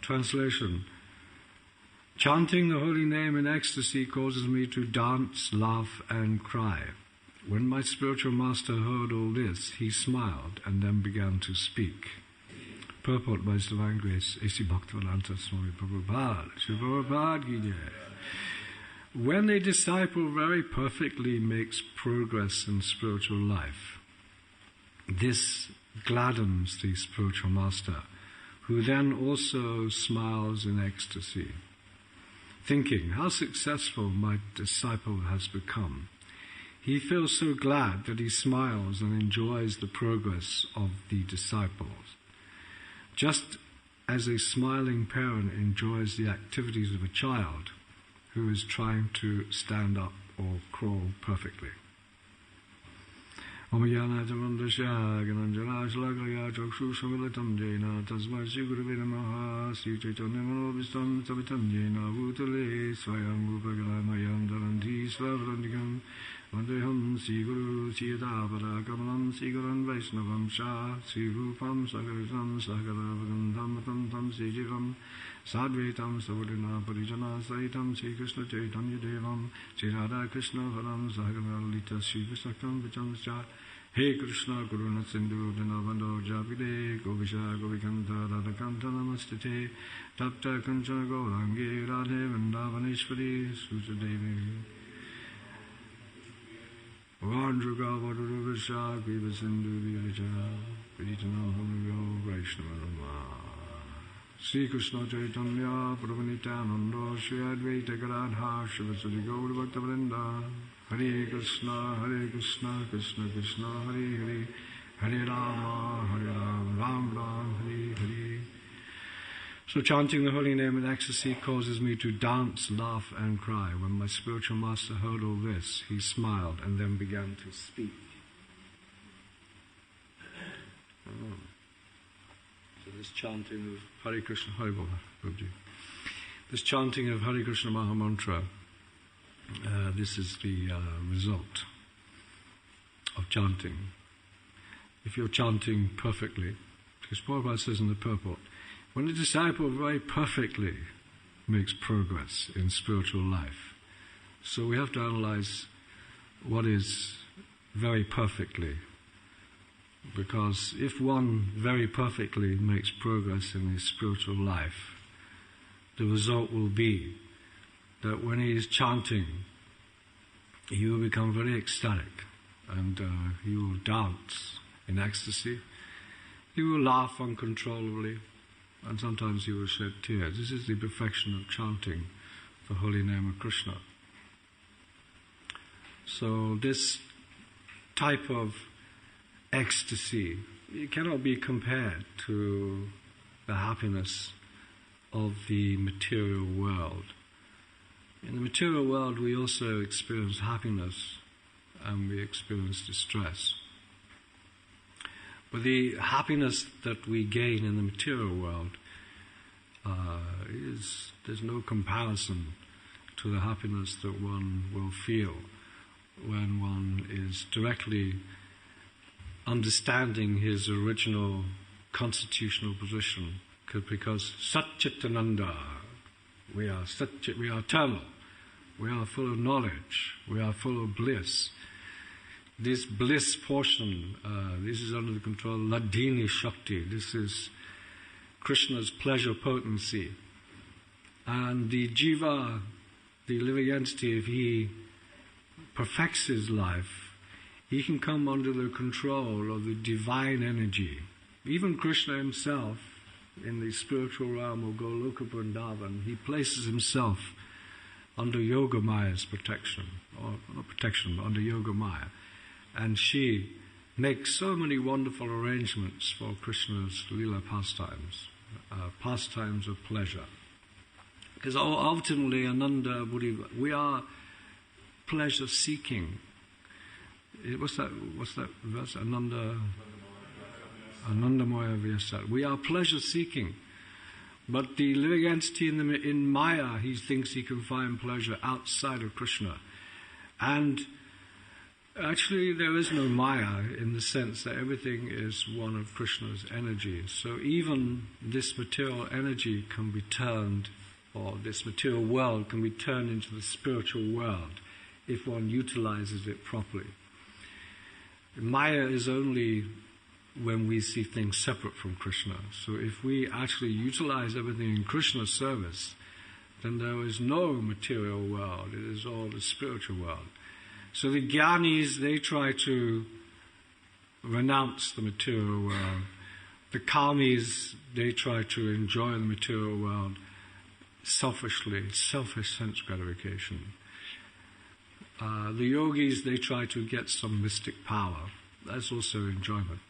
Translation. Chanting the holy name in ecstasy causes me to dance, laugh and cry. When my spiritual master heard all this, he smiled and then began to speak. Purport by His Divine Grace, A.C. Bhaktivedanta Swami Prabhupada. Shri Prabhupada Ki Jai. When a disciple very perfectly makes progress in spiritual life, this gladdens the spiritual master, who then also smiles in ecstasy, thinking how successful my disciple has become. He feels so glad that he smiles and enjoys the progress of the disciples. Just as a smiling parent enjoys the activities of a child who is trying to stand up or crawl perfectly. Om Yana Jamandasya Gananjana Shalakaya Chakshu Shamilitam Jena Tasmai Shri Gurave Namaha Sri Chaitanya Manobhistam Savitam Jena Bhutale Swayam Upagalamayam Dharanti Svavrandikam Vandeham Sri Guru Siyadavara Kamalam Sri Guran Vaishnavam Shah Sri Rupam Sakaritam Sakaravagam Dhammatam Tam Sri Jivam Sadvaitam Savadina Parijana Saitam Sri Krishna Chaitanya Devam Sri Radha Krishna Haram Sahagana Lita Sri Visakam Vichamscha He Krishna Kuruna Sindhu Dinavando Japide Govisha Govikanta Radhakanta Namastite Tapta Kanchana Gaurangi Radhe Vrindavaneshwari Susadevi Vandruga Vaduruvisha Griva Sindhu Viraja Viditana Hamyo Vaishnava Sri Krishna Chaitanya Prabhu Nityananda Shri Advaita Gadadha Shivasadi Gaur Bhaktavrinda Hare Krishna Krishna Krishna Hare Hare Hare Rama Ram Ram Hare Hare. So chanting the holy name in ecstasy causes me to dance, laugh and cry. When my spiritual master heard all this, he smiled and then began to speak. So this chanting of Hare Krishna, Hare Bol, Prabhuji. This chanting of Hare Krishna Mahamantra, this is the result of chanting. If you're chanting perfectly, because Prabhupada says in the purport, when a disciple very perfectly makes progress in spiritual life, so we have to analyze what is very perfectly. Because if one very perfectly makes progress in his spiritual life, the result will be that when he is chanting, he will become very ecstatic and he will dance in ecstasy. He will laugh uncontrollably and sometimes he will shed tears. This is the perfection of chanting the holy name of Krishna. So this type of ecstasy, it cannot be compared to the happiness of the material world. In the material world we also experience happiness and we experience distress. But the happiness that we gain in the material world there's no comparison to the happiness that one will feel when one is directly understanding his original constitutional position, because Satchitananda, we are eternal, we are full of knowledge, we are full of bliss. This bliss portion, this is under the control of Ladini Shakti, this is Krishna's pleasure potency. And the jiva, the living entity, if he perfects his life, he can come under the control of the divine energy. Even Krishna himself, in the spiritual realm of Goloka Vrindavan, he places himself under Yoga Maya's protection, or not protection, but under Yoga Maya. And she makes so many wonderful arrangements for Krishna's lila pastimes, pastimes of pleasure. Because ultimately, Ananda Buddhi, we are pleasure seeking. What's that verse? Anandamaya Vyasat. We are pleasure seeking. But the living entity in Maya, he thinks he can find pleasure outside of Krishna. And Actually, there is no Maya in the sense that everything is one of Krishna's energies. So even this material energy can be turned, or this material world can be turned into the spiritual world if one utilizes it properly. Maya is only when we see things separate from Krishna. So if we actually utilize everything in Krishna's service, then there is no material world. It is all the spiritual world. So the Jnanis, they try to renounce the material world. The Karmis, they try to enjoy the material world selfishly, selfish sense gratification. The yogis, they try to get some mystic power. That's also enjoyment.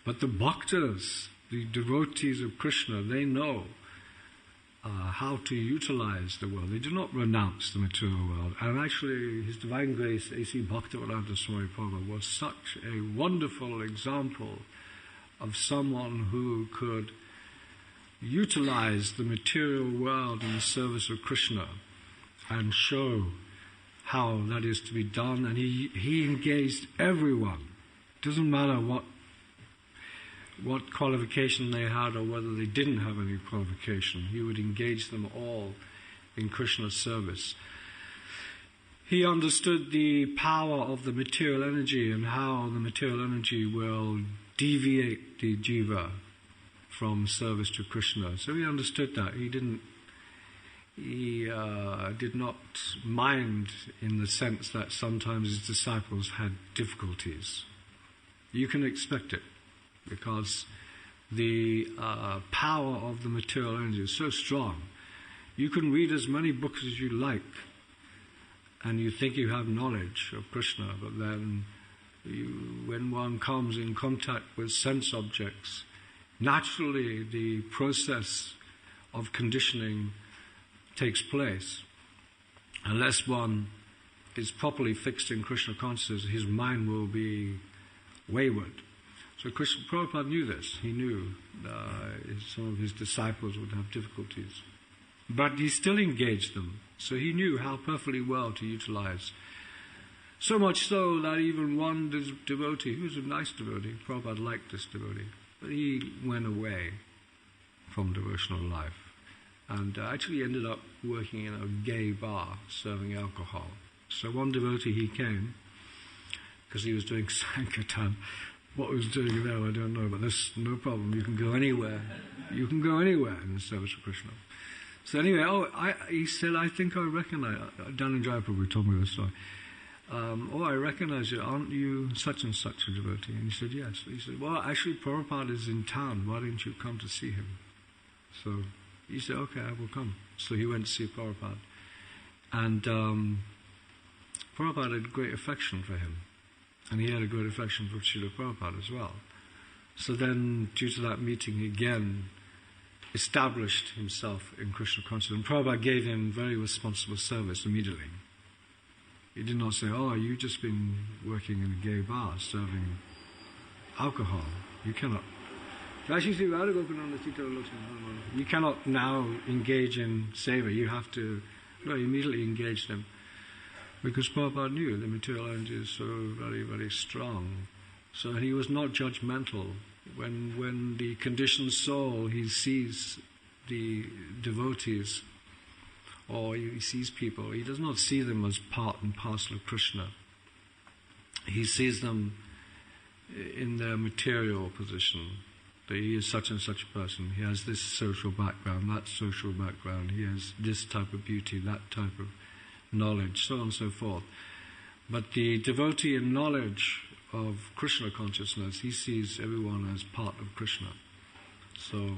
But the bhaktas, the devotees of Krishna, they know how to utilize the world. They do not renounce the material world. And actually, His Divine Grace, A.C. Bhaktivedanta Swami Prabhupada, was such a wonderful example of someone who could utilize the material world in the service of Krishna and show how that is to be done. And he engaged everyone. It doesn't matter what qualification they had or whether they didn't have any qualification. He would engage them all in Krishna's service. He understood the power of the material energy and how the material energy will deviate the jiva from service to Krishna. So he understood that. He did not mind in the sense that sometimes his disciples had difficulties. You can expect it, because the power of the material energy is so strong. You can read as many books as you like, and you think you have knowledge of Krishna, but then when one comes in contact with sense objects, naturally the process of conditioning takes place. Unless one is properly fixed in Krishna consciousness, his mind will be wayward. So Prabhupada knew this. He knew some of his disciples would have difficulties. But he still engaged them. So he knew how perfectly well to utilize. So much so that even one devotee, who was a nice devotee, Prabhupada liked this devotee, but he went away from devotional life and actually ended up working in a gay bar serving alcohol. So one devotee, he came because he was doing Sankirtan. What he was doing there, I don't know, but there's no problem. You can go anywhere. You can go anywhere in the service of Krishna. So anyway, he said, I think I recognize, down in Jaipur we told me this story. I recognize you, aren't you such and such a devotee? And he said, yes. He said, well, actually Prabhupada is in town, why don't you come to see him? So he said, okay, I will come. So he went to see Prabhupada. And Prabhupada had great affection for him. And he had a great affection for Srila Prabhupada as well. So then, due to that meeting, he again established himself in Krishna consciousness. And Prabhupada gave him very responsible service immediately. He did not say, oh, you've just been working in a gay bar serving alcohol. You cannot. You cannot now engage in seva. You have to immediately engage them. Because Prabhupada knew the material energy is so very, very strong. So he was not judgmental. When the conditioned soul, he sees the devotees, or he sees people, he does not see them as part and parcel of Krishna. He sees them in their material position. That he is such and such a person. He has this social background, that social background. He has this type of beauty, that type of knowledge, so on and so forth. But the devotee in knowledge of Krishna consciousness, he sees everyone as part of Krishna. So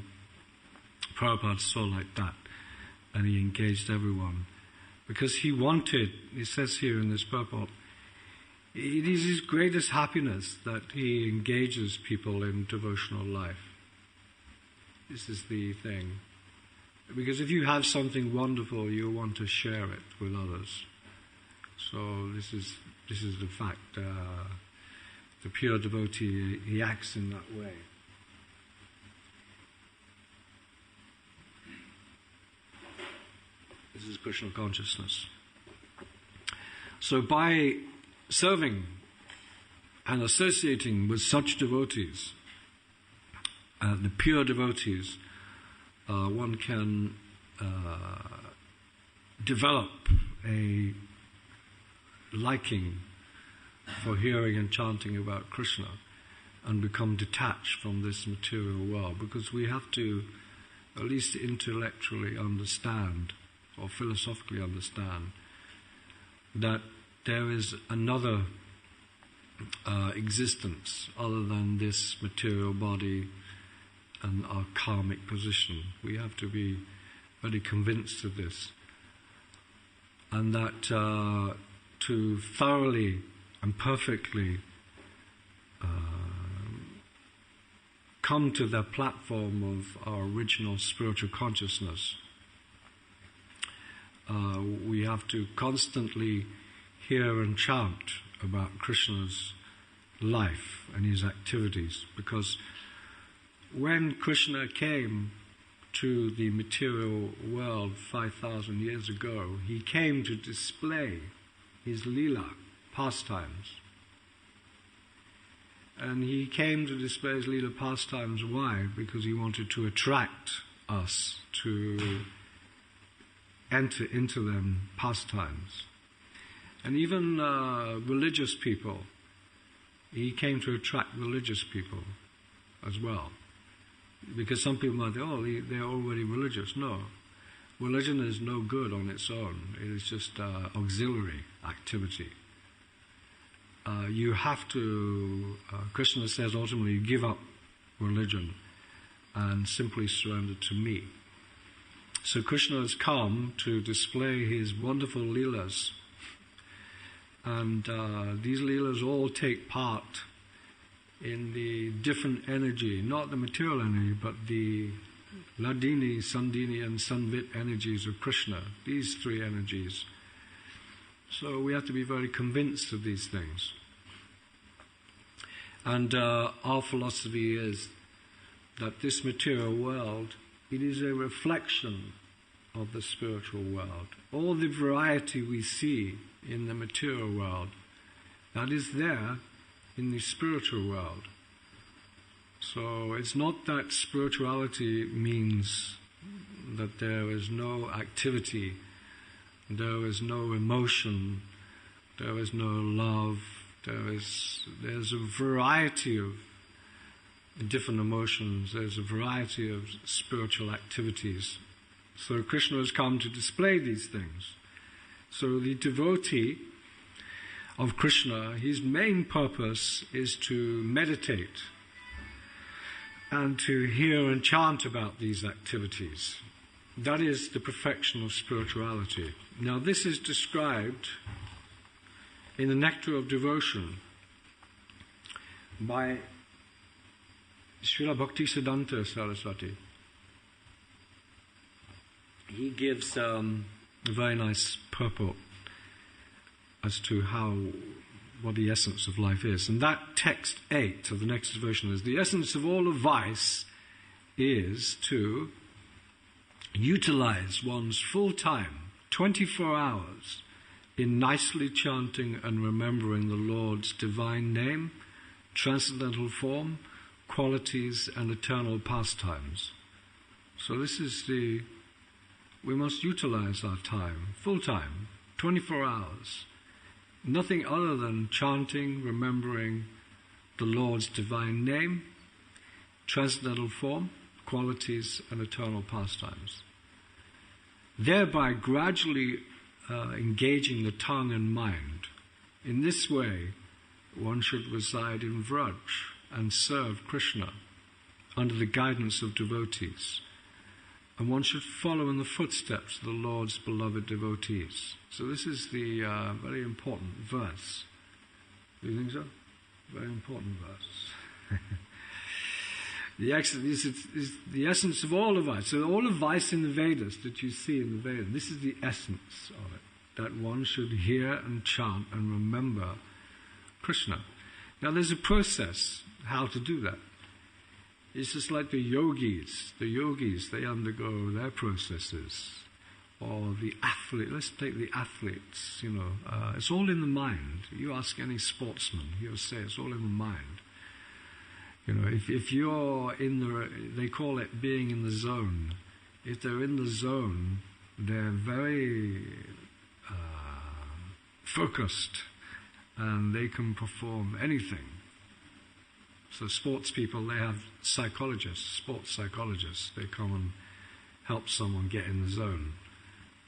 Prabhupada saw like that, and he engaged everyone. Because he wanted, he says here in this purport, it is his greatest happiness that he engages people in devotional life. This is the thing. Because if you have something wonderful, you want to share it with others. So this is the fact. The pure devotee, he acts in that way. This is Krishna consciousness. So by serving And associating with such devotees, the pure devotees, one can develop a liking for hearing and chanting about Krishna and become detached from this material world, because we have to at least intellectually understand or philosophically understand that there is another existence other than this material body and our karmic position. We have to be very convinced of this, and that to thoroughly and perfectly come to the platform of our original spiritual consciousness, we have to constantly hear and chant about Krishna's life and his activities, because when Krishna came to the material world 5,000 years ago, he came to display his lila pastimes. And he came to display his lila pastimes. Why? Because he wanted to attract us to enter into them pastimes. And even religious people, he came to attract religious people as well. Because some people might think, oh, they're already religious. No. Religion is no good on its own. It is just auxiliary activity. You have to, Krishna says ultimately, give up religion and simply surrender to me. So Krishna has come to display his wonderful leelas. And these leelas all take part in the different energy, not the material energy, but the Ladini, Sandini and Sanvit energies of Krishna, these three energies. So we have to be very convinced of these things. And our philosophy is that this material world, it is a reflection of the spiritual world. All the variety we see in the material world, that is there in the spiritual world. So it's not that spirituality means that there is no activity, there is no emotion, there is no love, there's a variety of different emotions, there's a variety of spiritual activities. So Krishna has come to display these things. So the devotee of Krishna, his main purpose is to meditate and to hear and chant about these activities. That is the perfection of spirituality. Now this is described in the Nectar of Devotion by Srila Bhaktisiddhanta Saraswati. He gives a very nice purport as to what the essence of life is. And that text 8 of the Nectar of Devotion is, the essence of all of vice is to utilize one's full time, 24 hours, in nicely chanting and remembering the Lord's divine name, transcendental form, qualities and eternal pastimes. So this is we must utilize our time, full time, 24 hours. Nothing other than chanting, remembering the Lord's divine name, transcendental form, qualities and eternal pastimes. Thereby gradually engaging the tongue and mind. In this way, one should reside in Vraj and serve Krishna under the guidance of devotees. And one should follow in the footsteps of the Lord's beloved devotees. So this is the very important verse. Do you think so? Very important verse. The essence of all of vice. So all of vice in the Vedas that you see in the Vedas, this is the essence of it. That one should hear and chant and remember Krishna. Now there's a process how to do that. It's just like the yogis. The yogis, they undergo their processes. or the athlete. Let's take the athletes, it's all in the mind. You ask any sportsman, he'll say it's all in the mind. If you're they call it being in the zone. If they're in the zone, they're very focused, and they can perform anything. So sports people, they have sports psychologists. They come and help someone get in the zone.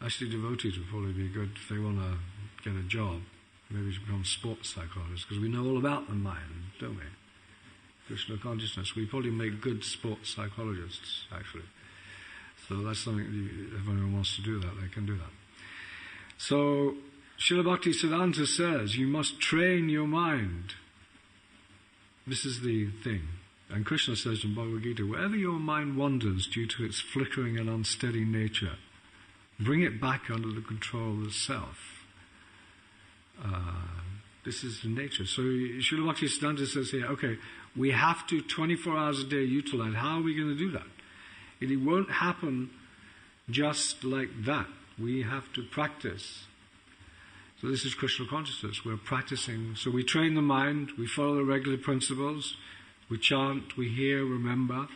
Actually, devotees would probably be good if they want to get a job. Maybe you should become sports psychologists, because we know all about the mind, don't we? Krishna consciousness. We probably make good sports psychologists, actually. So that's something, if anyone wants to do that, they can do that. So, Srila Bhaktisiddhanta says, you must train your mind. This is the thing. And Krishna says in Bhagavad Gita, wherever your mind wanders due to its flickering and unsteady nature, bring it back under the control of the self. This is the nature. So Srila Bhaktisiddhanta says here, okay, we have to 24 hours a day utilize. How are we going to do that? It won't happen just like that. We have to practice. So this is Krishna consciousness. We're practicing. So we train the mind, we follow the regular principles, we chant, we hear, remember,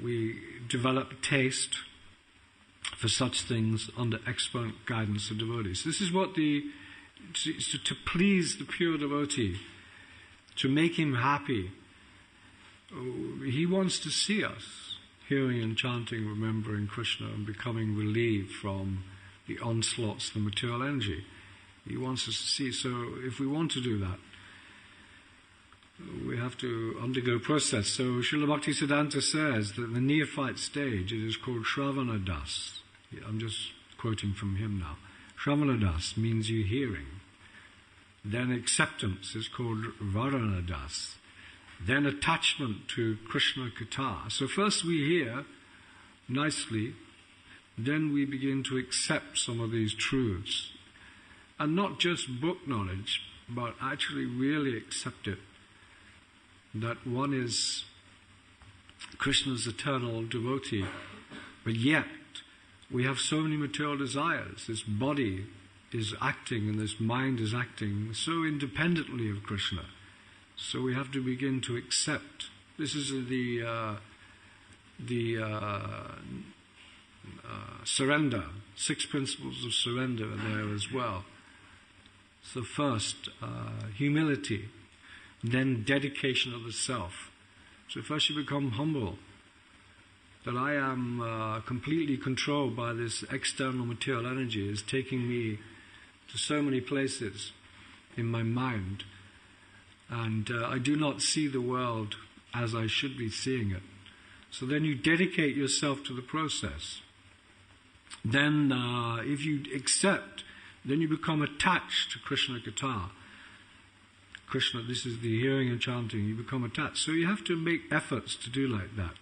we develop taste for such things under expert guidance of devotees. This is what to please the pure devotee, to make him happy. He wants to see us hearing and chanting, remembering Krishna, and becoming relieved from the onslaughts of the material energy. He wants us to see. So if we want to do that, we have to undergo a process. So Srila Bhaktisiddhanta says that the neophyte stage, it is called Shravana Das. I'm just quoting from him now. Shravana Das means you hearing. Then acceptance is called Varana Das. Then attachment to Krishna Katha. So first we hear nicely, then we begin to accept some of these truths. And not just book knowledge, but actually really accept it. That one is Krishna's eternal devotee, but yet we have so many material desires. This body is acting and this mind is acting so independently of Krishna. So we have to begin to accept. This is the surrender. 6 principles of surrender are there as well. So first, humility, then dedication of the self. So first you become humble, that I am completely controlled by this external material energy. It's taking me to so many places in my mind, and I do not see the world as I should be seeing it. So then you dedicate yourself to the process. Then if you accept, then you become attached to Krishna Katha. Krishna, this is the hearing and chanting, you become attached. So you have to make efforts to do like that.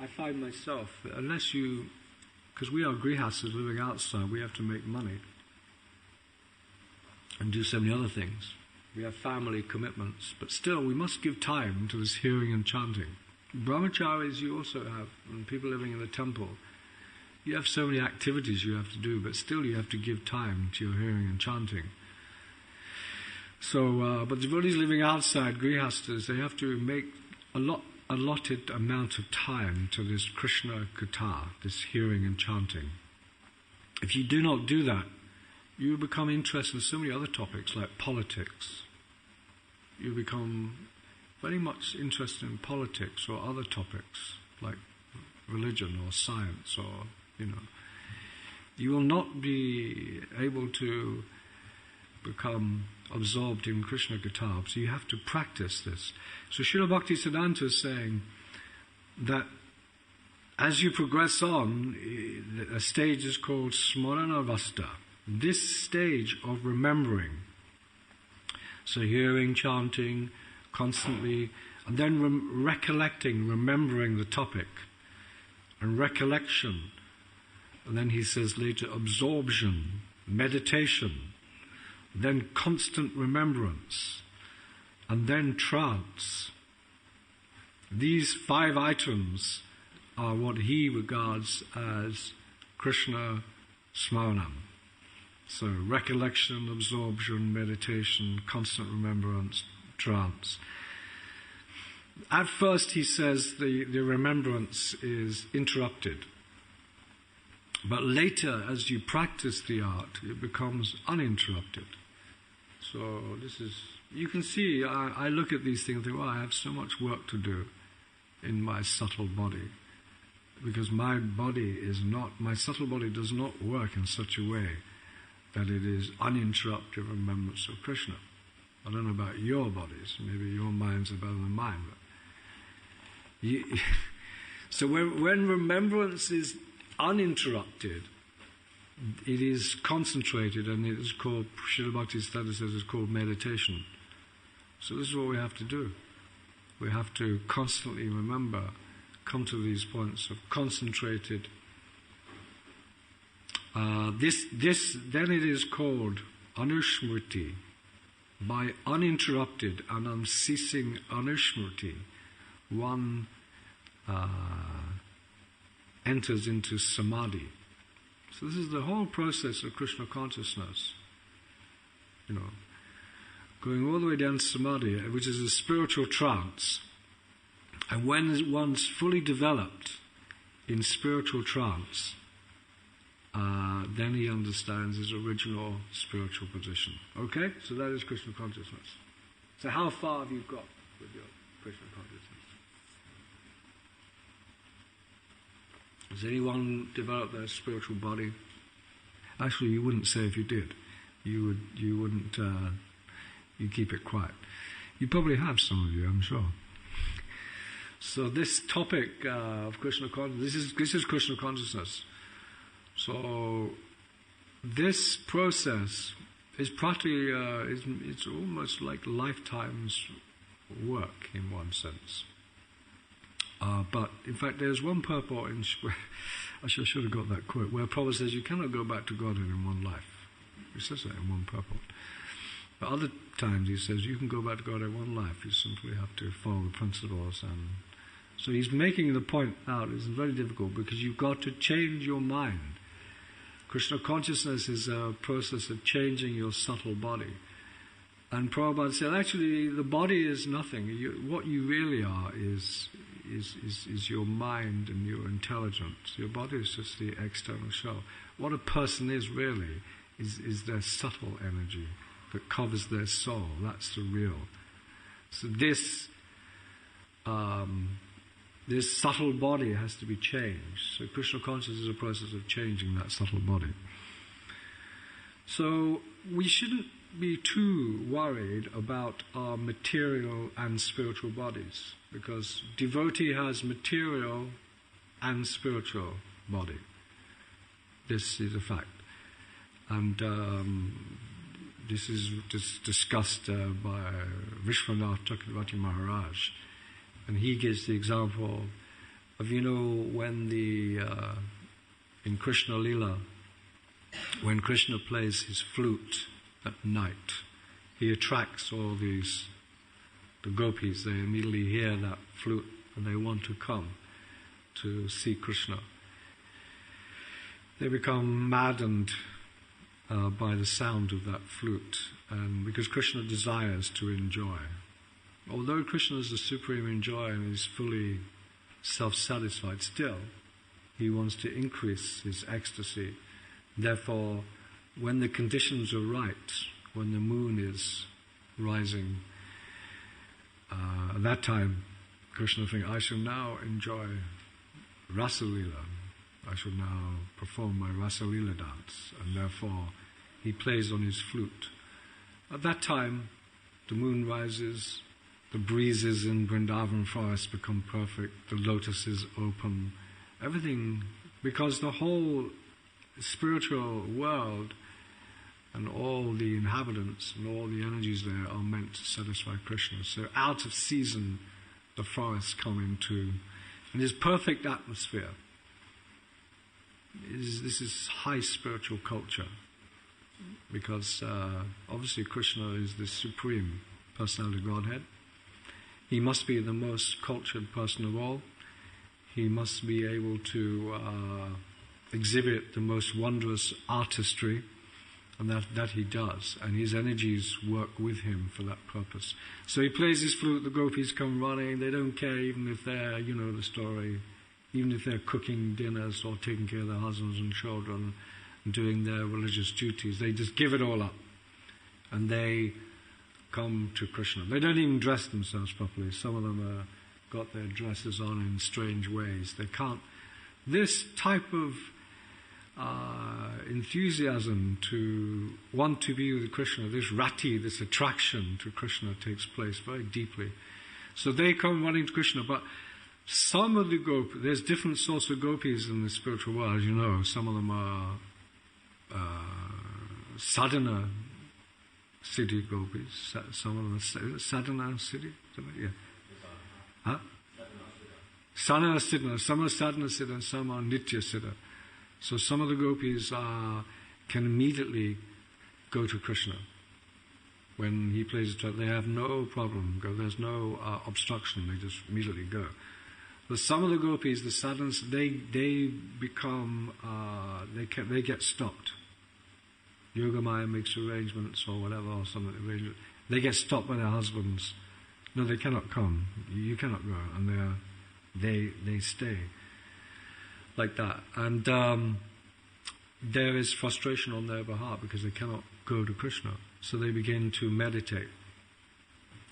I find myself, because we are grihastas living outside, we have to make money and do so many other things. We have family commitments, but still we must give time to this hearing and chanting. Brahmacharis you also have, and people living in the temple, you have so many activities you have to do, but still you have to give time to your hearing and chanting. So, but devotees living outside, grihastas, they have to make allotted amount of time to this Krishna Katha, this hearing and chanting. If you do not do that, you become interested in so many other topics like politics. You become very much interested in politics or other topics like religion or science, or you will not be able to become absorbed in Krishna Katha. So you have to practice this. So Srila Bhaktisiddhanta is saying that as you progress on, a stage is called Smaranavasta. This stage of remembering, so hearing, chanting, constantly, and then recollecting, remembering the topic, and recollection, and then he says later absorption, meditation, then constant remembrance, and then trance. These 5 items are what he regards as Krishna Smaranam. So recollection, absorption, meditation, constant remembrance, trance. At first he says the remembrance is interrupted. But later, as you practice the art, it becomes uninterrupted. So this is, you can see, I look at these things and think, well, I have so much work to do in my subtle body. Because my subtle body does not work in such a way that it is uninterrupted remembrance of Krishna. I don't know about your bodies, maybe your minds are better than mine. But so when remembrance is uninterrupted, it is concentrated, and it is called, Srila Bhaktisiddhanta says, it's called meditation. So this is what we have to do. We have to constantly remember, come to these points of concentrated. Then it is called anushmriti. By uninterrupted and unceasing anushmriti, one enters into samadhi. So this is the whole process of Krishna consciousness. Going all the way down to samadhi, which is a spiritual trance. And when one's fully developed in spiritual trance, then he understands his original spiritual position. Okay? So that is Krishna consciousness. So how far have you got with your Krishna consciousness? Has anyone developed their spiritual body? Actually, you wouldn't say if you did. You wouldn't. You keep it quiet. You probably have, some of you, I'm sure. So this topic of Krishna consciousness, this is Krishna consciousness. So this process is practically, it's almost like lifetime's work in one sense. But in fact, there's one purport in I should have got that quote, where Prabhupada says you cannot go back to Godhead in one life. He says that in one purport. But other times he says you can go back to God in one life. You simply have to follow the principles. And so he's making the point out. It's very difficult because you've got to change your mind. Krishna consciousness is a process of changing your subtle body. And Prabhupada said, actually, the body is nothing. What you really are is your mind and your intelligence. Your body is just the external show. What a person is really is their subtle energy that covers their soul. That's the real. So this subtle body has to be changed. So Krishna consciousness is a process of changing that subtle body. So we shouldn't be too worried about our material and spiritual bodies, because devotee has material and spiritual body. This is a fact. And this is discussed by Vishwanath Chakravarti Maharaj. And he gives the example of, when in Krishna lila, when Krishna plays his flute at night, he attracts all the gopis. They immediately hear that flute and they want to come to see Krishna. They become maddened by the sound of that flute, and because Krishna desires to enjoy. Although Krishna is the supreme enjoyer and is fully self-satisfied, still he wants to increase his ecstasy. Therefore, when the conditions are right, when the moon is rising, at that time Krishna thinks, I shall now enjoy Rasalila. I shall now perform my Rasalila dance. And therefore he plays on his flute. At that time the moon rises, the breezes in Vrindavan forest become perfect, the lotuses open, everything, because the whole spiritual world and all the inhabitants and all the energies there are meant to satisfy Krishna. So out of season the forests come into, and this perfect atmosphere. This is high spiritual culture, because obviously Krishna is the supreme personality of Godhead. He must be the most cultured person of all. He must be able to exhibit the most wondrous artistry, and that he does, and his energies work with him for that purpose. So he plays his flute, the gopis come running, they don't care even if they're, you know the story, even if they're cooking dinners or taking care of their husbands and children and doing their religious duties. They just give it all up, and they come to Krishna. They don't even dress themselves properly. Some of them got their dresses on in strange ways. They can't. This type of enthusiasm to want to be with Krishna, this rati, this attraction to Krishna takes place very deeply. So they come running to Krishna, but some of the gopis, there's different sorts of gopis in the spiritual world, as you know. Some of them are sadhana siddhi gopis, some of them are sadhana siddhi, yeah. Huh? Sadhana siddha, some are sadhana siddha and some are nitya siddha. So some of the gopis can immediately go to Krishna. When he plays it, they have no problem. There's no obstruction. They just immediately go. But some of the gopis, the sadhanas, they become they get stopped. Yogamaya makes arrangements or whatever, or something. They get stopped by their husbands. No, they cannot come. You cannot go, and they stay. Like that. And there is frustration on their behalf because they cannot go to Krishna. So they begin to meditate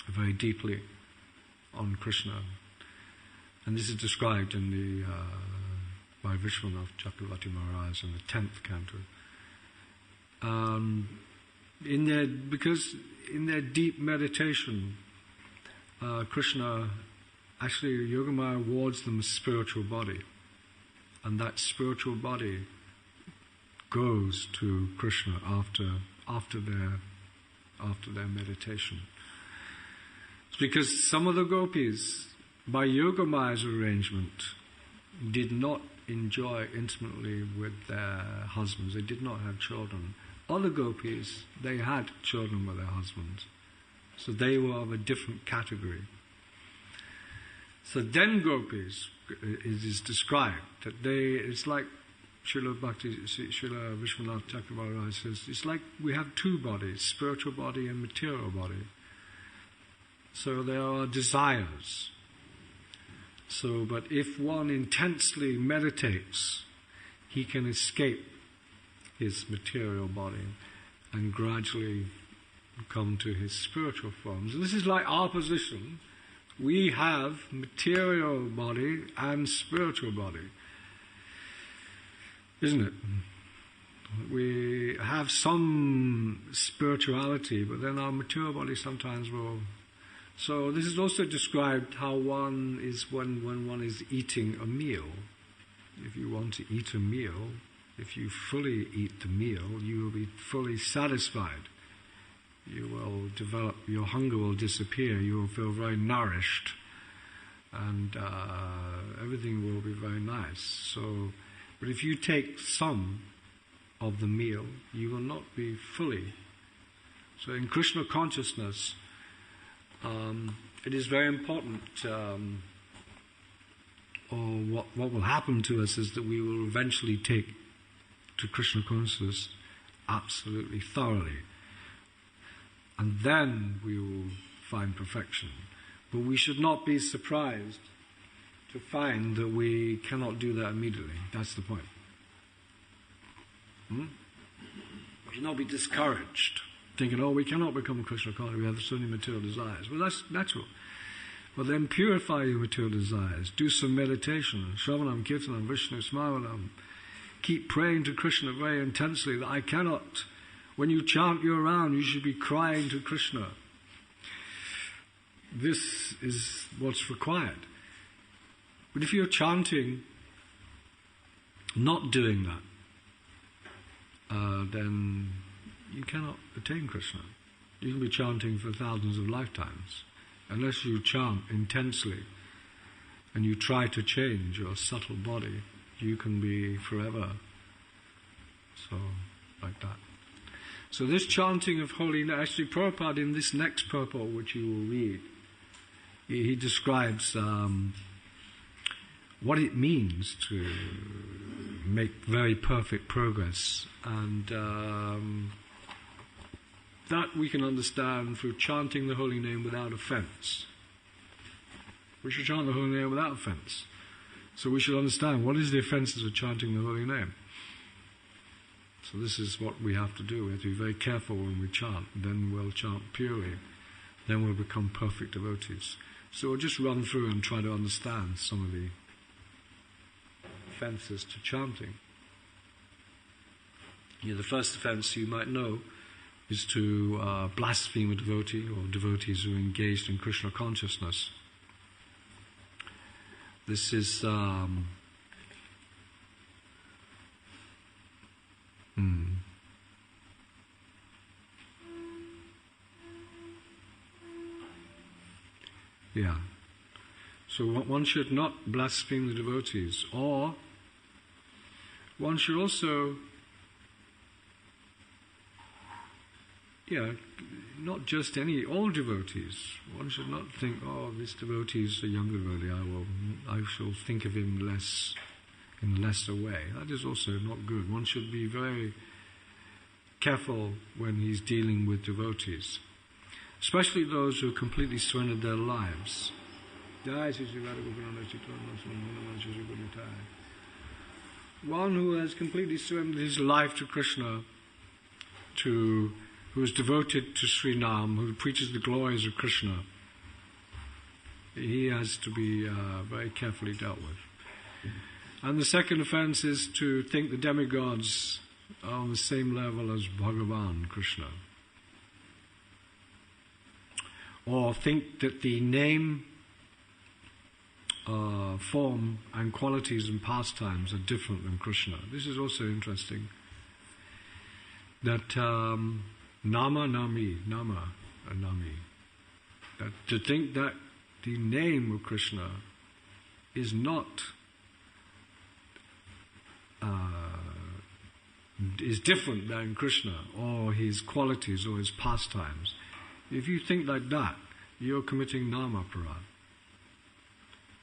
very deeply on Krishna. And this is described in the by Vishwanath Chakravarti Maharaj in the 10th canto. Because in their deep meditation, Krishna, actually Yogamaya awards them a spiritual body. And that spiritual body goes to Krishna after their meditation. It's because some of the gopis, by Yogamaya's arrangement, did not enjoy intimately with their husbands. They did not have children. Other gopis, they had children with their husbands. So they were of a different category. So then gopis, it is described that it's like Srila Vishwanath Chakravarti says, it's like we have two bodies, spiritual body and material body. So there are desires. So, but if one intensely meditates, he can escape his material body and gradually come to his spiritual forms. And this is like our position. We have material body and spiritual body, isn't it? We have some spirituality, but then our material body sometimes will. So this is also described how one is when one is eating a meal. If you want to eat a meal, if you fully eat the meal, you will be fully satisfied. You will develop, your hunger will disappear, you will feel very nourished, and everything will be very nice. So, but if you take some of the meal, you will not be fully. So in Krishna consciousness, it is very important, or what will happen to us is that we will eventually take to Krishna consciousness absolutely thoroughly. And then we will find perfection. But we should not be surprised to find that we cannot do that immediately. That's the point. We should not be discouraged, thinking, oh, we cannot become Krishna conscious, we have so many material desires. Well, that's natural. But then purify your material desires. Do some meditation. Shravanam, Kirtanam, Vishnu, Smaranam. Keep praying to Krishna very intensely that I cannot. When you chant your round, you should be crying to Krishna. This is what's required. But if you're chanting, not doing that, then you cannot attain Krishna. You can be chanting for thousands of lifetimes. Unless you chant intensely and you try to change your subtle body, you can be forever. So, like that. So this chanting of holy name, actually Prabhupada in this next purport which you will read, he describes what it means to make very perfect progress, and that we can understand through chanting the holy name without offense. We should chant the holy name without offense. So we should understand what is the offenses of chanting the holy name. So this is what we have to do. We have to be very careful when we chant. Then we'll chant purely. Then we'll become perfect devotees. So we'll just run through and try to understand some of the offenses to chanting. The first offense you might know is to blaspheme a devotee or devotees who are engaged in Krishna consciousness. This is yeah. So one should not blaspheme the devotees, or one should also, not just all devotees. One should not think, oh, this devotee is a younger devotee, I shall think of him in a lesser way. That is also not good. One should be very careful when he's dealing with devotees, especially those who completely surrendered their lives. One who has completely surrendered his life to Krishna, who is devoted to Sri Nam, who preaches the glories of Krishna, he has to be very carefully dealt with. And the second offense is to think the demigods are on the same level as Bhagavan, Krishna. Or think that the name, form and qualities and pastimes are different than Krishna. This is also interesting. That nama and nami. That to think that the name of Krishna is not is different than Krishna, or his qualities or his pastimes. If you think like that, you're committing nama parad.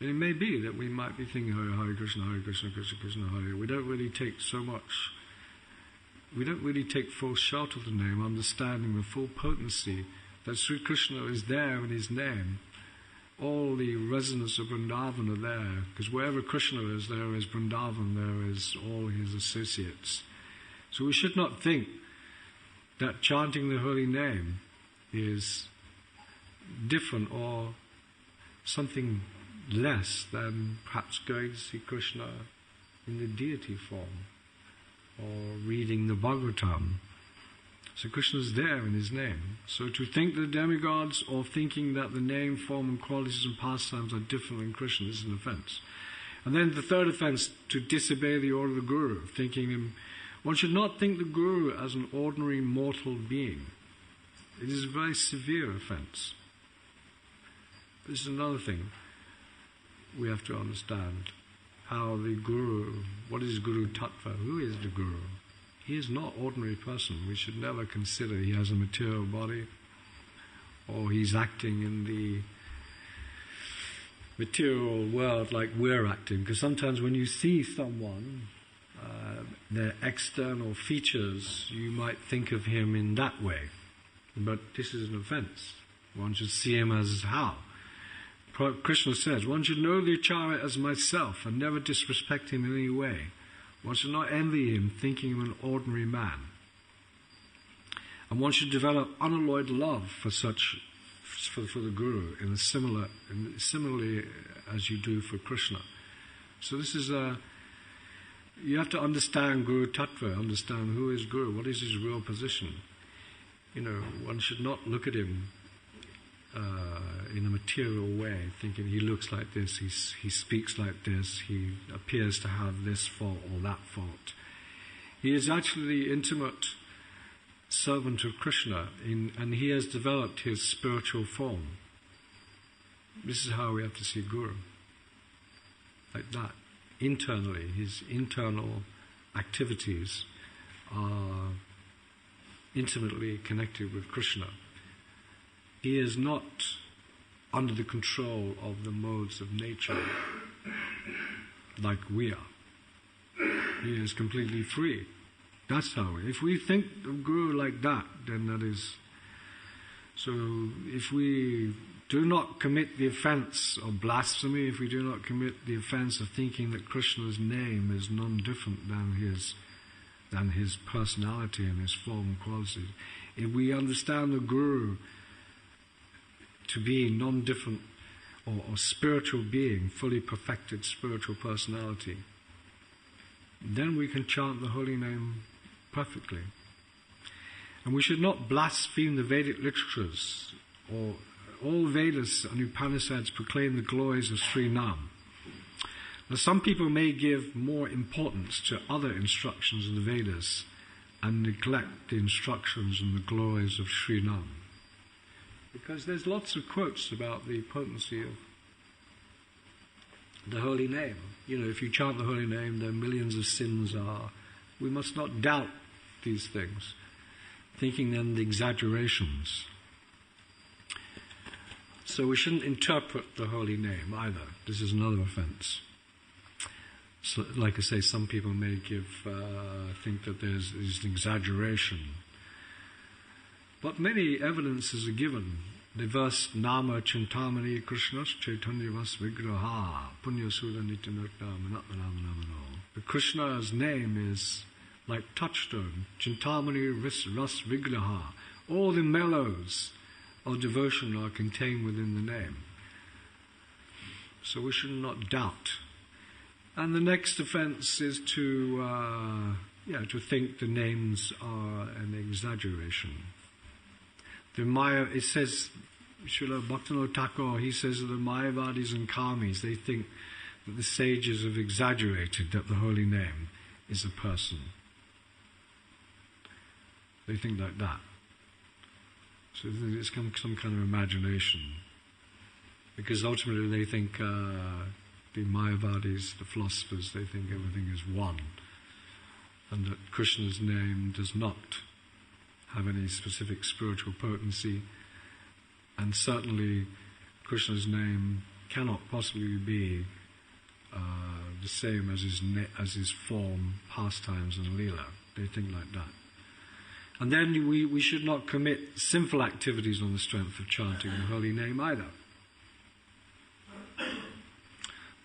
And it may be that we might be thinking Hare Krishna, Krishna Krishna, Hare. We don't really take full shout of the name, understanding the full potency that Sri Krishna is there in his name. All the resonance of Vrindavan are there, because wherever Krishna is, there is Vrindavan, there is all his associates. So we should not think that chanting the holy name is different or something less than perhaps going to see Krishna in the deity form or reading the Bhagavatam. So Krishna is there in his name. So to think the demigods or thinking that the name, form and qualities and pastimes are different than Krishna, this is an offense. And then the third offense, to disobey the order of the Guru, thinking him. One should not think the Guru as an ordinary mortal being. It is a very severe offense. This is another thing we have to understand. How the Guru, what is Guru Tattva? Who is the Guru? He is not an ordinary person. We should never consider he has a material body or he's acting in the material world like we're acting. Because sometimes when you see someone, their external features, you might think of him in that way. But this is an offense. One should see him as how? Krishna says, one should know the Acharya as myself and never disrespect him in any way. One should not envy him, thinking him an ordinary man. And one should develop unalloyed love for the Guru similarly as you do for Krishna. So this is you have to understand Guru Tattva, understand who is Guru, what is his real position. One should not look at him in a material way, thinking he looks like this, he speaks like this, he appears to have this fault or that fault. He is actually the intimate servant of Krishna, and he has developed his spiritual form. This is how we have to see Guru. Like that. Internally, his internal activities are intimately connected with Krishna. He is not under the control of the modes of nature like we are. He is completely free. That's how. If we think of Guru like that, then that is. So if we do not commit the offense of blasphemy, if we do not commit the offense of thinking that Krishna's name is none different than his personality and his form and qualities, if we understand the Guru to be non-different or spiritual being, fully perfected spiritual personality, then we can chant the holy name perfectly. And we should not blaspheme the Vedic literatures. Or all Vedas and Upanishads proclaim the glories of Sri Nam. Now some people may give more importance to other instructions of the Vedas and neglect the instructions and the glories of Sri Nam. Because there's lots of quotes about the potency of the holy name. You know, if you chant the holy name, then millions of sins are. We must not doubt these things, thinking them the exaggerations. So we shouldn't interpret the holy name either. This is another offense. So, like I say, some people may think that there's an exaggeration. But many evidences are given. The verse Nama Chintamani Krishnas Chaitanya Vas Vigraha Punya Sudha Nityanurta Manatmanamano. The Krishna's name is like touchstone. Chintamani Ras Vigraha. All the mellows of devotion are contained within the name. So we should not doubt. And the next offense is to think the names are an exaggeration. The Maya, it says, Srila Bhaktivinoda Thakur, he says that the Mayavadis and Karmis, they think that the sages have exaggerated that the holy name is a person. They think like that. So it's some kind of imagination. Because ultimately they think, the Mayavadis, the philosophers, they think everything is one. And that Krishna's name does not have any specific spiritual potency. And certainly Krishna's name cannot possibly be the same as his form, pastimes and lila. They think like that. And then we should not commit sinful activities on the strength of chanting the holy name either.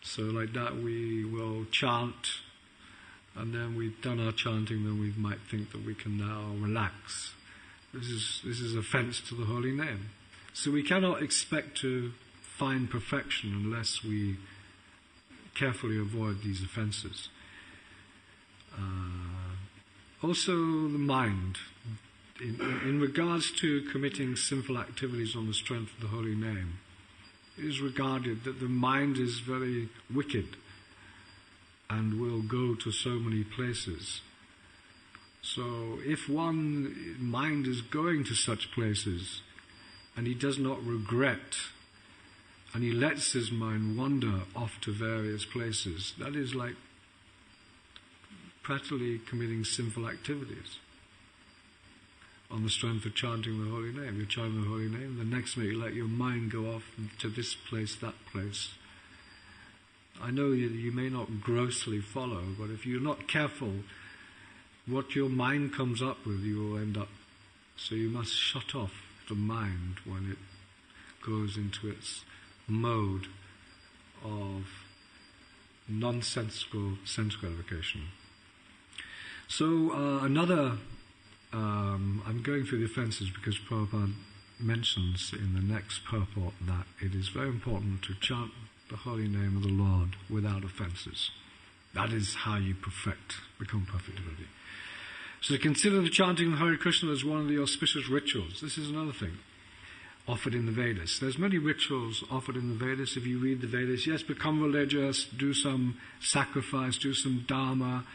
So like that we will chant, and then we've done our chanting, then we might think that we can now relax. This is offense to the holy name. So we cannot expect to find perfection unless we carefully avoid these offenses. Also the mind. In regards to committing sinful activities on the strength of the holy name, it is regarded that the mind is very wicked and will go to so many places. So if one mind is going to such places and he does not regret and he lets his mind wander off to various places, that is like practically committing sinful activities on the strength of chanting the holy name. You're chanting the holy name, the next minute you let your mind go off to this place, that place. I know you may not grossly follow, but if you're not careful, what your mind comes up with, you will end up. So you must shut off the mind when it goes into its mode of nonsensical sense gratification. So I'm going through the offences because Prabhupada mentions in the next purport that it is very important to chant the holy name of the Lord without offences. That is how you become perfect devotee. So to consider the chanting of Hare Krishna as one of the auspicious rituals. This is another thing offered in the Vedas. There's many rituals offered in the Vedas. If you read the Vedas, yes, become religious, do some sacrifice, do some dharma,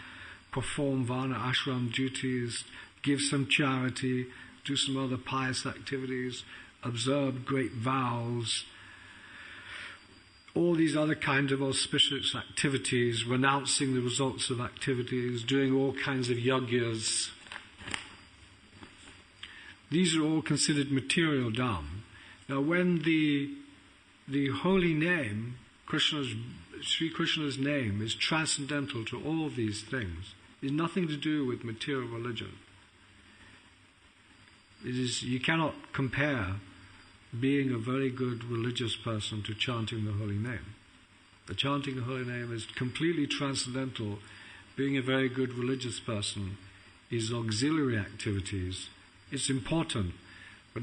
perform varna ashram duties, give some charity, do some other pious activities, observe great vows, all these other kinds of auspicious activities, renouncing the results of activities, doing all kinds of yagyas. These are all considered material dharma. Now when the holy name, Krishna's Sri Krishna's name is transcendental to all these things. It has nothing to do with material religion. You cannot compare being a very good religious person to chanting the holy name. The chanting the holy name is completely transcendental. Being a very good religious person is auxiliary activities. It's important, but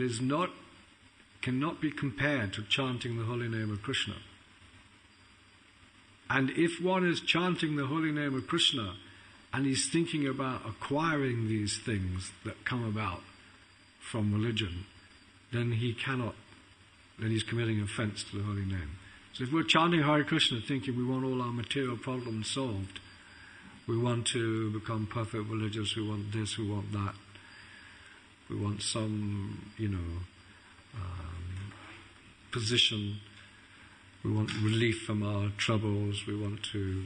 cannot be compared to chanting the holy name of Krishna. And if one is chanting the holy name of Krishna and he's thinking about acquiring these things that come about from religion, then he's committing offense to the holy name. So if we're chanting Hare Krishna thinking we want all our material problems solved, we want to become perfect religious, we want this, we want that, we want some, position, we want relief from our troubles, we want to,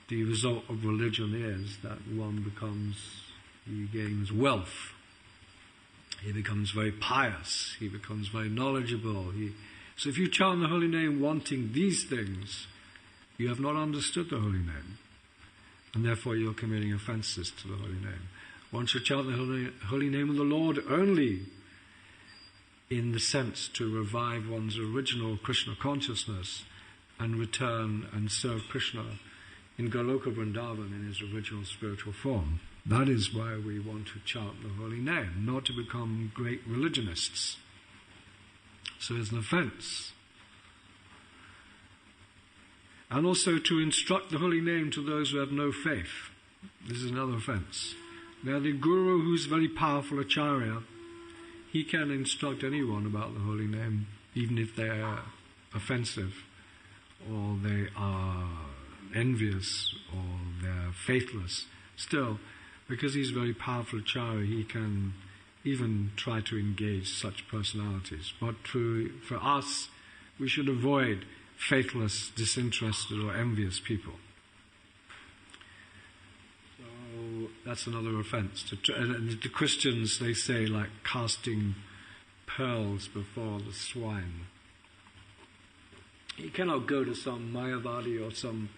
the result of religion is that he gains wealth, he becomes very pious, he becomes very knowledgeable. So if you chant the holy name wanting these things, you have not understood the holy name, and therefore you're committing offenses to the holy name. One should chant the holy name of the Lord only in the sense to revive one's original Krishna consciousness and return and serve Krishna in Goloka Vrindavan in his original spiritual form. That is why we want to chant the holy name, not to become great religionists. So it's an offense. And also to instruct the holy name to those who have no faith. This is another offense. Now the guru, who's very powerful acharya, he can instruct anyone about the holy name, even if they are offensive, or they are envious, or they are faithless. Still, because he's very powerful acharya, he can even try to engage such personalities. But for us, we should avoid faithless, disinterested or envious people. So that's another offense. And the Christians, they say, like casting pearls before the swine. You cannot go to some Mayavadi or some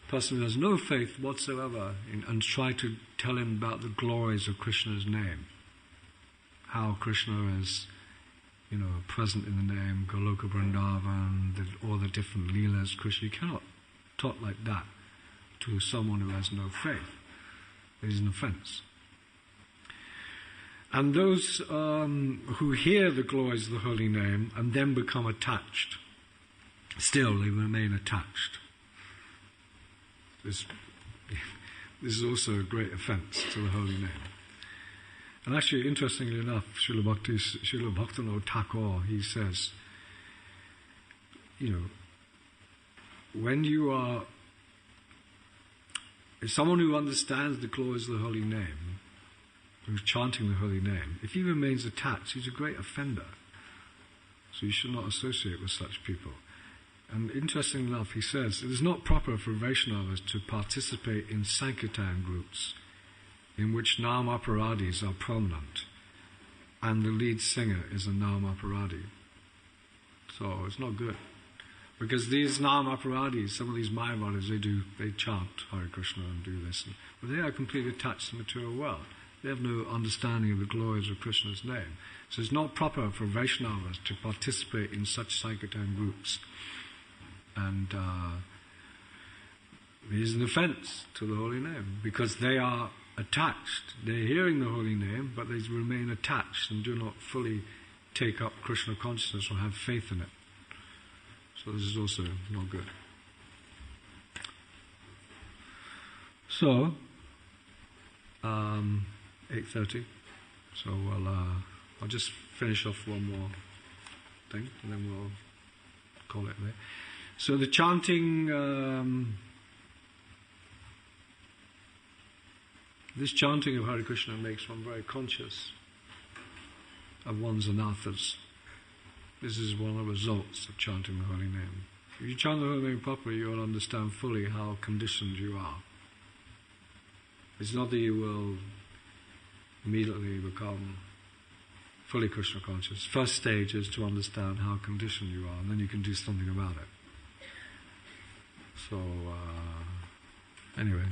person who has no faith whatsoever and try to tell him about the glories of Krishna's name. How Krishna is, present in the name, Goloka Vrindavan, all the different lilas, Krishna. You cannot talk like that to someone who has no faith. It is an offense. And those who hear the glories of the holy name and then become attached, still they remain attached. This is also a great offense to the holy name. And actually, interestingly enough, Srila Bhaktivinoda Thakur, he says, when you are, if someone who understands the glories of the holy name, who's chanting the holy name, if he remains attached, he's a great offender. So you should not associate with such people. And interestingly enough, he says, it is not proper for Vaishnavas to participate in Sankirtan groups in which Nam-aparadis are prominent, and the lead singer is a Nam-aparadi. So it's not good. Because these Nam-aparadis, some of these Mayavadis, they chant Hare Krishna and do this, but they are completely attached to the material world. They have no understanding of the glories of Krishna's name. So it's not proper for Vaishnavas to participate in such Sankirtan groups. And it is an offense to the holy name, because they are attached. They're hearing the holy name, but they remain attached and do not fully take up Krishna consciousness or have faith in it. So this is also not good. So, 8:30. So I'll just finish off one more thing, and then we'll call it there. So the chanting. This chanting of Hare Krishna makes one very conscious of one's anarthas. This is one of the results of chanting the holy name. If you chant the holy name properly, you will understand fully how conditioned you are. It's not that you will immediately become fully Krishna conscious. First stage is to understand how conditioned you are, and then you can do something about it. So, anyway,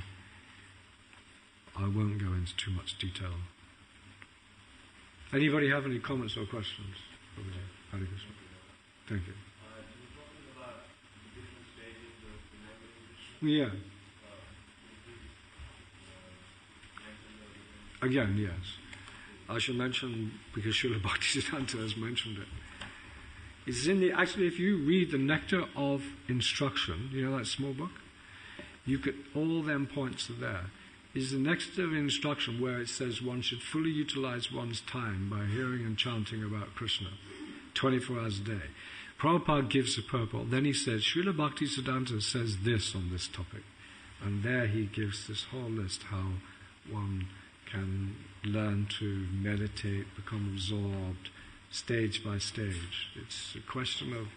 I won't go into too much detail. Anybody have any comments or questions? Hare Krishna. Thank you. Yeah. Again, yes. I should mention, because Srila Bhaktisiddhanta has mentioned it. It's in the, actually, if you read the Nectar of Instruction, you know that small book? You could, all them points are there. Is the Nectar of Instruction where it says one should fully utilize one's time by hearing and chanting about Krishna 24 hours a day. Prabhupada gives the purport. Then he says, Srila Bhaktisiddhanta says this on this topic. And there he gives this whole list how one can learn to meditate, become absorbed, stage by stage. It's a question of,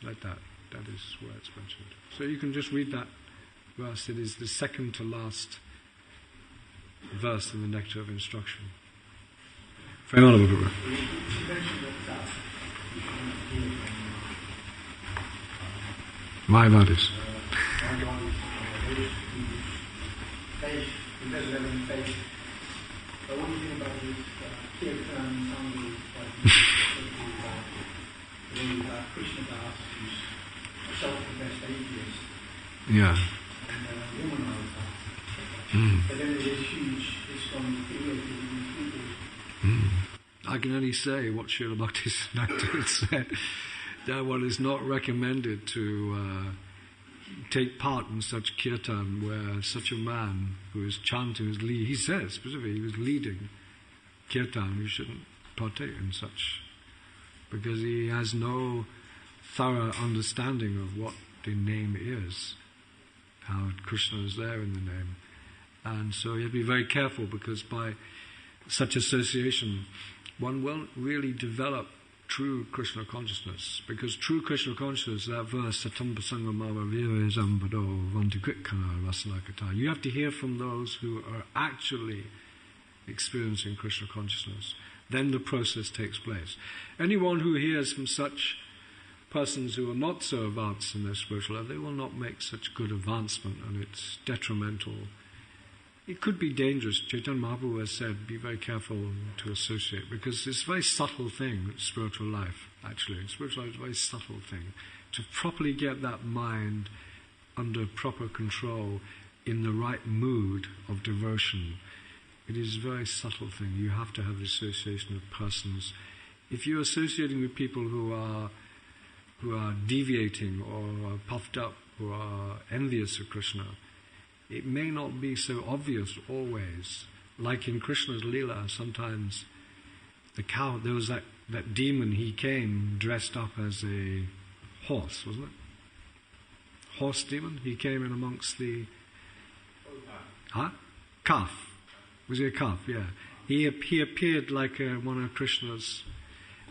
like that. That is where it's mentioned. So you can just read that verse. It is the second to last verse in the Nectar of Instruction. My bodies. What do you think about this Kirtan Sangha, Krishna Das, who's a self-professed atheist? Yeah. And womanized that. But then there's this huge Islamic theory. I can only say what Srila Bhaktisiddhanta said, that one is not recommended to take part in such kirtan where such a man who is chanting, he says specifically, he was leading kirtan, you shouldn't partake in such, because he has no thorough understanding of what the name is, how Krishna is there in the name. And so you have to be very careful, because by such association one won't really develop true Krishna consciousness, because true Krishna consciousness, that verse, Satam Pasangamava Viravesam Vado Vantikrikkana Rasanakata, you have to hear from those who are actually experiencing Krishna consciousness. Then the process takes place. Anyone who hears from such persons who are not so advanced in their spiritual life, they will not make such good advancement, and it's detrimental. It could be dangerous. Chaitanya Mahaprabhu has said, be very careful to associate, because it's a very subtle thing, spiritual life, actually. Spiritual life is a very subtle thing. To properly get that mind under proper control, in the right mood of devotion, it is a very subtle thing. You have to have the association of persons. If you're associating with people who are deviating, or are puffed up, who are envious of Krishna, it may not be so obvious always. Like in Krishna's lila, sometimes the cow, there was that demon, he came dressed up as a horse, wasn't it? Horse demon? He came in amongst the... Calf. Was he a calf? Yeah. He appeared like one of Krishna's...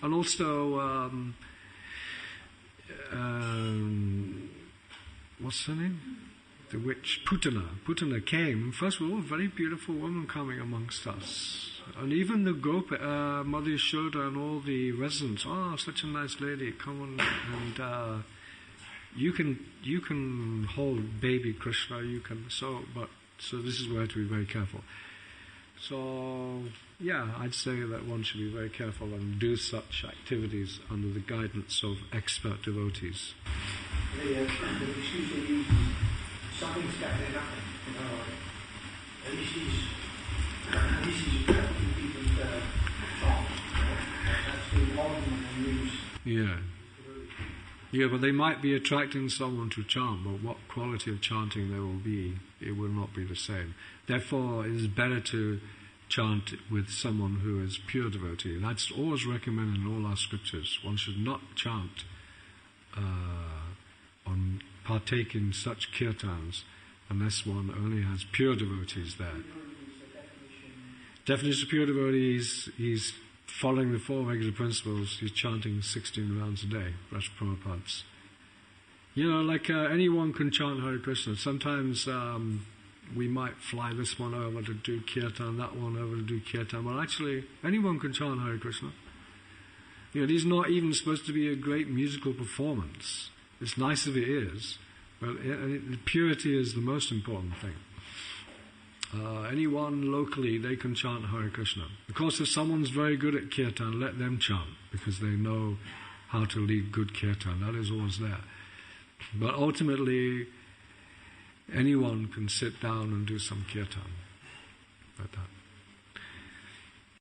And also... what's her name? The witch Putana. Putana came, first of all, a very beautiful woman coming amongst us. And even the Mother Yashoda and all the residents, such a nice lady, come on, and you can hold baby Krishna, so this is where to be very careful. So, yeah, I'd say that one should be very careful and do such activities under the guidance of expert devotees. The excuse they use, something's got to happen, at least he's attracting people to talk. That's the argument they use. Yeah. Yeah, but they might be attracting someone to chant, but what quality of chanting there will be, it will not be the same. Therefore, it is better to chant with someone who is pure devotee. That's always recommended in all our scriptures. One should not chant partake in such kirtans unless one only has pure devotees there. Definition of pure devotees, he's following the four regular principles, he's chanting 16 rounds a day, Raj Prabhupada's. Like anyone can chant Hare Krishna. Sometimes we might fly this one over to do kirtan, that one over to do kirtan, but actually anyone can chant Hare Krishna. It is not even supposed to be a great musical performance. It's nice if it is, But purity is the most important thing. Anyone locally, they can chant Hare Krishna. Of course, if someone's very good at kirtan, let them chant, because they know how to lead good kirtan. That is always there. But ultimately, anyone can sit down and do some kirtan like that.